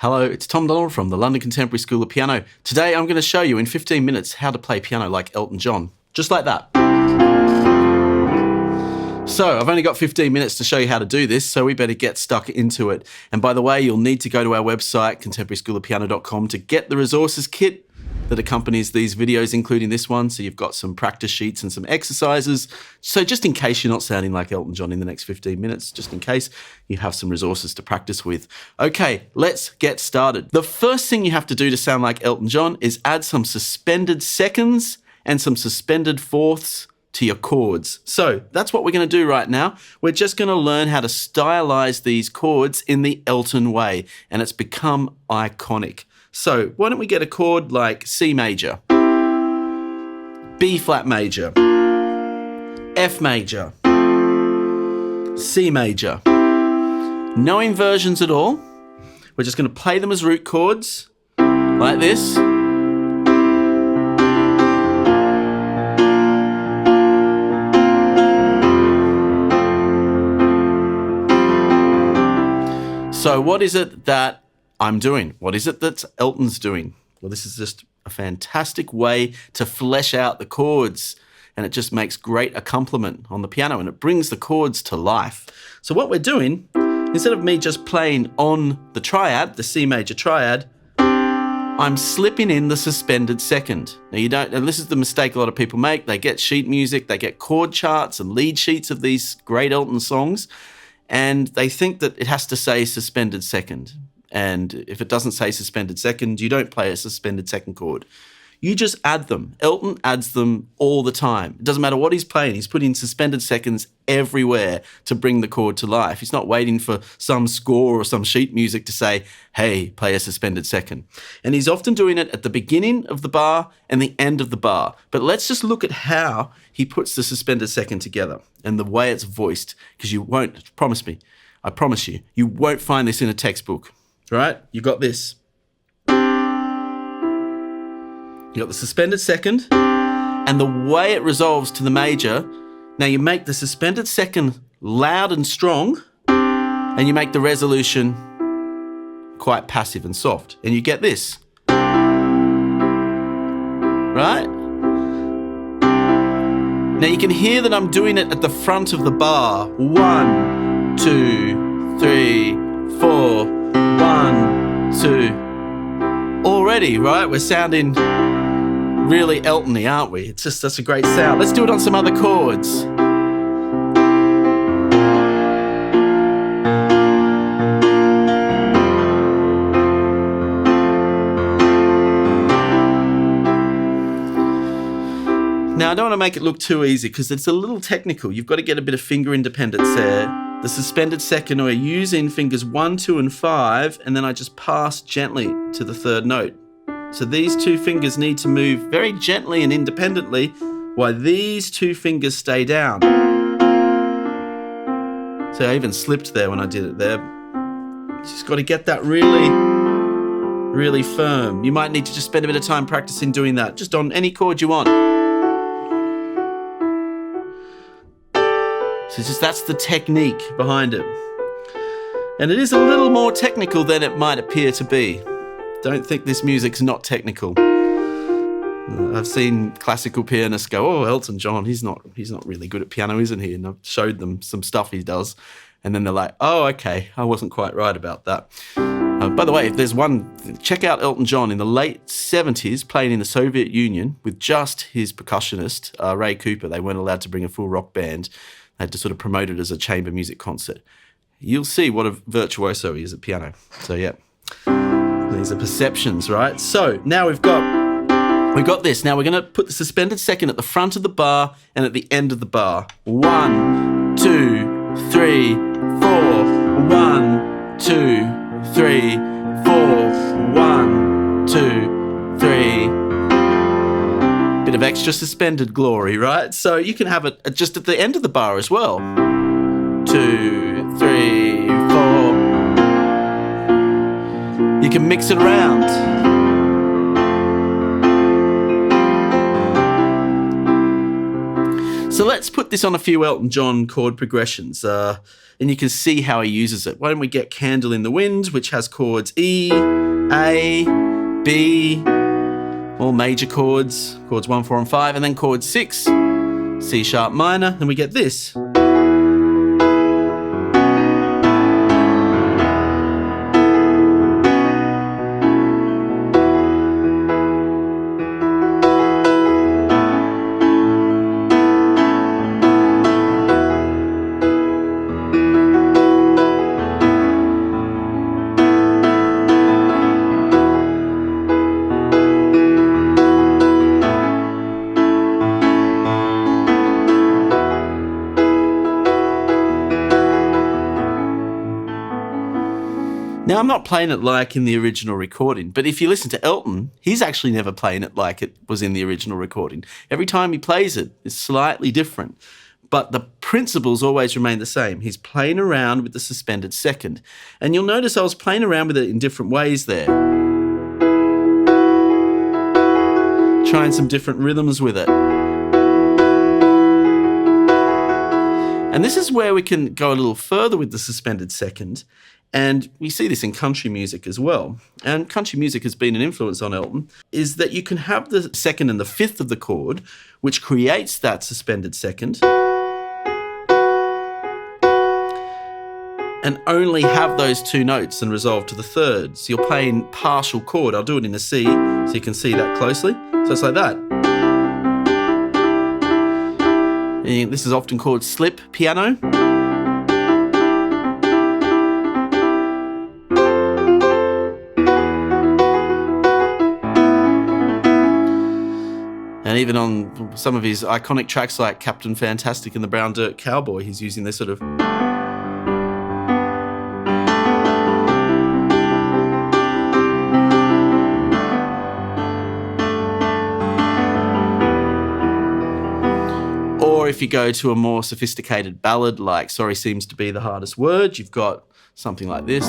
Hello, it's Tom Donald from the London Contemporary School of Piano. Today I'm going to show you in 15 minutes how to play piano like Elton John. Just like that. So I've only got 15 minutes to show you how to do this, so we better get stuck into it. And by the way, you'll need to go to our website, contemporaryschoolofpiano.com, to get the resources kit that accompanies these videos, including this one. So you've got some practice sheets and some exercises. So just in case you're not sounding like Elton John in the next 15 minutes, just in case, you have some resources to practice with. Okay, let's get started. The first thing you have to do to sound like Elton John is add some suspended seconds and some suspended fourths to your chords. So that's what we're going to do right now. We're just going to learn how to stylize these chords in the Elton way, and it's become iconic. So why don't we get a chord like C major, B flat major, F major, C major. No inversions at all. We're just going to play them as root chords like this. So what is it that I'm doing? What is it that Elton's doing? Well, this is just a fantastic way to flesh out the chords, and it just makes great accompaniment on the piano, and it brings the chords to life. So what we're doing, instead of me just playing on the triad, the C major triad, I'm slipping in the suspended second. Now and this is the mistake a lot of people make. They get sheet music, they get chord charts and lead sheets of these great Elton songs, and they think that it has to say suspended second. And if it doesn't say suspended second, you don't play a suspended second chord. You just add them. Elton adds them all the time. It doesn't matter what he's playing. He's putting suspended seconds everywhere to bring the chord to life. He's not waiting for some score or some sheet music to say, hey, play a suspended second. And he's often doing it at the beginning of the bar and the end of the bar. But let's just look at how he puts the suspended second together and the way it's voiced, because you won't, I promise you, you won't find this in a textbook. Right? You got this. You got the suspended second, and the way it resolves to the major. Now you make the suspended second loud and strong, and you make the resolution quite passive and soft, and you get this. Right? Now you can hear that I'm doing it at the front of the bar. 1, 2, 3, 4. 1, 2. Already, right? We're sounding really Elton-y, aren't we? It's just, that's a great sound. Let's do it on some other chords. Now, I don't want to make it look too easy because it's a little technical. You've got to get a bit of finger independence there. The suspended second, we're using fingers 1, 2, and 5, and then I just pass gently to the third note. So these two fingers need to move very gently and independently while these two fingers stay down. So I even slipped there when I did it there. Just got to get that really, really firm. You might need to just spend a bit of time practicing doing that, just on any chord you want. So that's the technique behind it. And it is a little more technical than it might appear to be. Don't think this music's not technical. I've seen classical pianists go, oh, Elton John, he's not really good at piano, isn't he? And I've showed them some stuff he does. And then they're like, oh, okay, I wasn't quite right about that. By the way, if there's one, check out Elton John in the late 70s playing in the Soviet Union with just his percussionist, Ray Cooper. They weren't allowed to bring a full rock band. They had to sort of promote it as a chamber music concert. You'll see what a virtuoso he is at piano. So yeah, these are perceptions, right? So now we've got this. Now we're going to put the suspended second at the front of the bar and at the end of the bar. 1, 2, 3, 4. 1, 2, 3, 4. 1, 2, 3. Bit of extra suspended glory, right? So you can have it just at the end of the bar as well. 2, 3, 4. You can mix it around. So let's put this on a few Elton John chord progressions. and you can see how he uses it. Why don't we get Candle in the Wind, which has chords E, A, B, all major chords, chords 1, 4, and 5, and then chord 6, C sharp minor, and we get this. Now, I'm not playing it like in the original recording, but if you listen to Elton, he's actually never playing it like it was in the original recording. Every time he plays it, it's slightly different, but the principles always remain the same. He's playing around with the suspended second. And you'll notice I was playing around with it in different ways there. Trying some different rhythms with it. And this is where we can go a little further with the suspended second. And we see this in country music as well. And country music has been an influence on Elton, is that you can have the second and the fifth of the chord, which creates that suspended second, and only have those two notes and resolve to the third. So you're playing partial chord. I'll do it in a C so you can see that closely. So it's like that. And this is often called slip piano. And even on some of his iconic tracks like Captain Fantastic and the Brown Dirt Cowboy, he's using this sort of... Or if you go to a more sophisticated ballad like Sorry Seems to Be the Hardest Word, you've got something like this.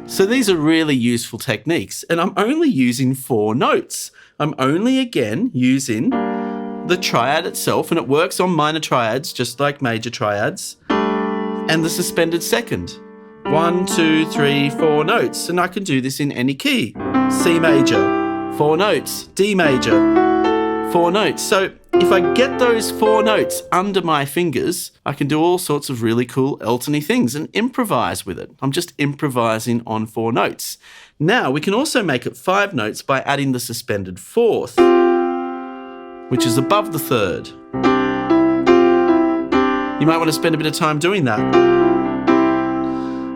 So these are really useful techniques, and I'm only using 4 notes. I'm only, again, using the triad itself, and it works on minor triads, just like major triads, and the suspended second. 1, 2, 3, 4 notes, and I can do this in any key. C major, 4 notes, D major, 4 notes. So if I get those 4 notes under my fingers, I can do all sorts of really cool Elton-y things and improvise with it. I'm just improvising on 4 notes. Now, we can also make it 5 notes by adding the suspended fourth, which is above the third. You might want to spend a bit of time doing that.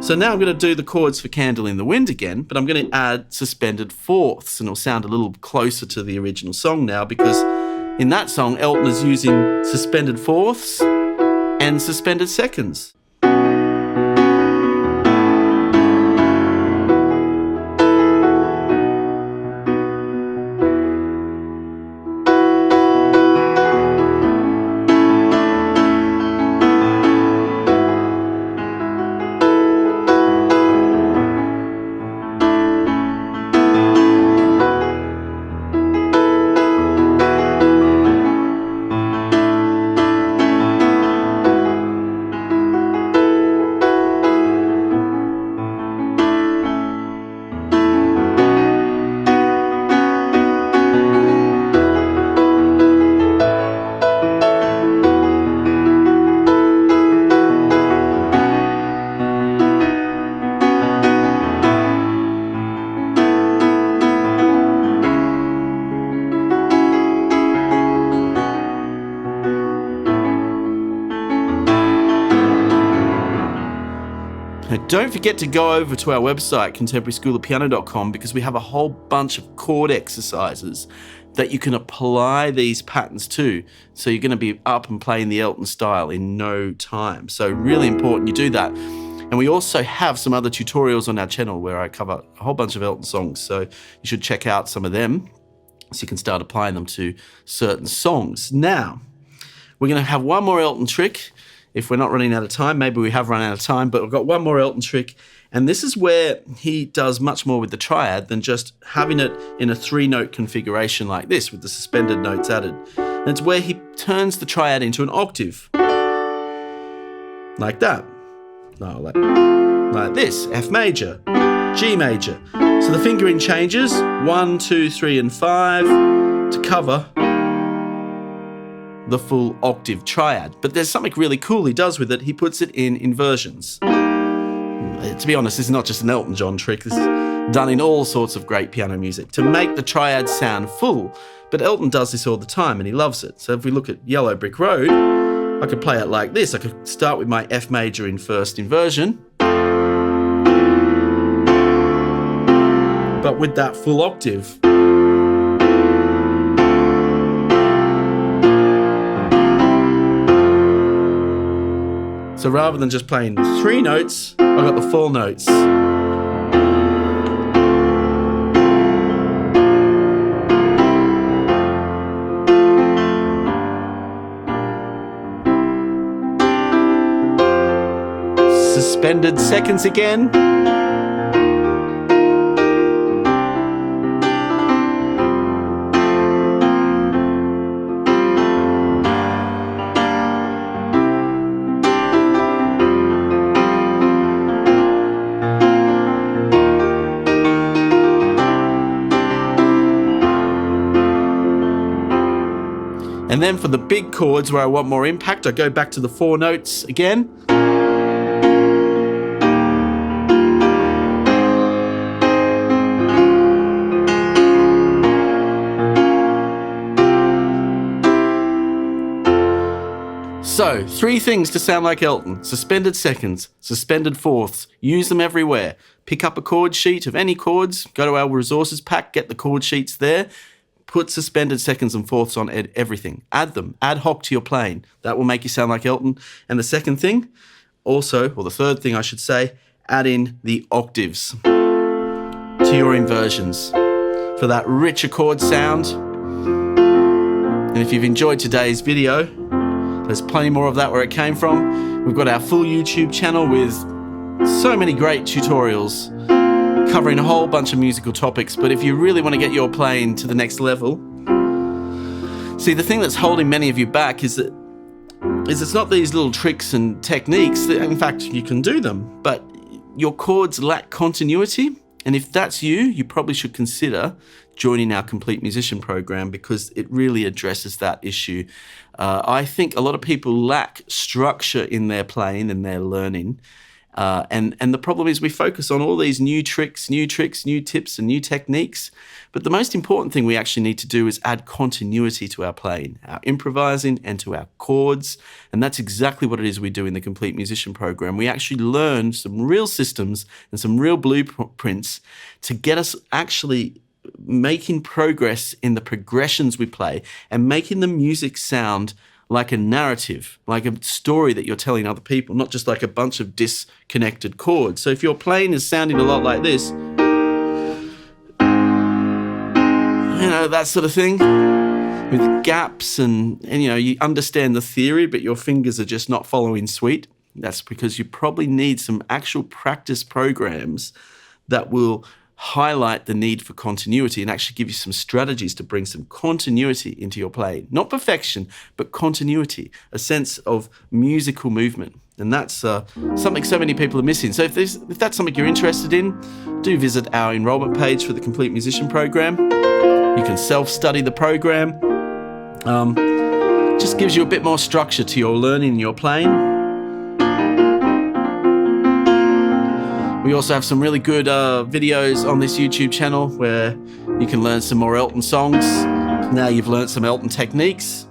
So now I'm going to do the chords for Candle in the Wind again, but I'm going to add suspended fourths, and it'll sound a little closer to the original song now, because in that song, Elton is using suspended fourths and suspended seconds. Don't forget to go over to our website, contemporaryschoolofpiano.com, because we have a whole bunch of chord exercises that you can apply these patterns to. So you're going to be up and playing the Elton style in no time. So really important you do that. And we also have some other tutorials on our channel where I cover a whole bunch of Elton songs. So you should check out some of them so you can start applying them to certain songs. Now, we're going to have one more Elton trick. If we're not running out of time, maybe we have run out of time, but we've got one more Elton trick. And this is where he does much more with the triad than just having it in a 3-note configuration like this with the suspended notes added. And it's where he turns the triad into an octave. Like that. No, like this. F major, G major. So the fingering changes 1, 2, 3, and 5 to cover the full octave triad. But there's something really cool he does with it. He puts it in inversions. To be honest, this is not just an Elton John trick. This is done in all sorts of great piano music to make the triad sound full. But Elton does this all the time and he loves it. So if we look at Yellow Brick Road, I could play it like this. I could start with my F major in first inversion, but with that full octave. So rather than just playing 3 notes, I've got the 4 notes. Suspended seconds again. And then for the big chords where I want more impact, I go back to the 4 notes again. So, 3 things to sound like Elton. Suspended seconds, suspended fourths. Use them everywhere. Pick up a chord sheet of any chords, go to our resources pack, get the chord sheets there. Put suspended seconds and fourths on everything. Add them, ad hoc to your playing. That will make you sound like Elton. And the second thing, also, or the third thing I should say, add in the octaves to your inversions for that richer chord sound. And if you've enjoyed today's video, there's plenty more of that where it came from. We've got our full YouTube channel with so many great tutorials covering a whole bunch of musical topics. But if you really want to get your playing to the next level, see, the thing that's holding many of you back is it's not these little tricks and techniques that, in fact, you can do them, but your chords lack continuity. And if that's you, you probably should consider joining our Complete Musician program because it really addresses that issue. I think a lot of people lack structure in their playing and their learning. And the problem is we focus on all these new tricks, new tips and new techniques. But the most important thing we actually need to do is add continuity to our playing, our improvising and to our chords. And that's exactly what it is we do in the Complete Musician program. We actually learn some real systems and some real blueprints to get us actually making progress in the progressions we play and making the music sound like a narrative, like a story that you're telling other people, not just like a bunch of disconnected chords. So if your playing is sounding a lot like this, that sort of thing, with gaps and you understand the theory, but your fingers are just not following suite, that's because you probably need some actual practice programs that will highlight the need for continuity and actually give you some strategies to bring some continuity into your playing. Not perfection, but continuity, a sense of musical movement. And that's something so many people are missing. So if that's something you're interested in, do visit our enrollment page for the Complete Musician program. You can self-study the program. Just gives you a bit more structure to your learning and your playing. We also have some really good videos on this YouTube channel where you can learn some more Elton songs. Now you've learned some Elton techniques.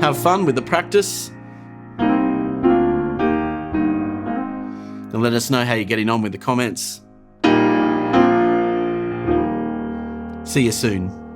Have fun with the practice. And let us know how you're getting on with the comments. See you soon.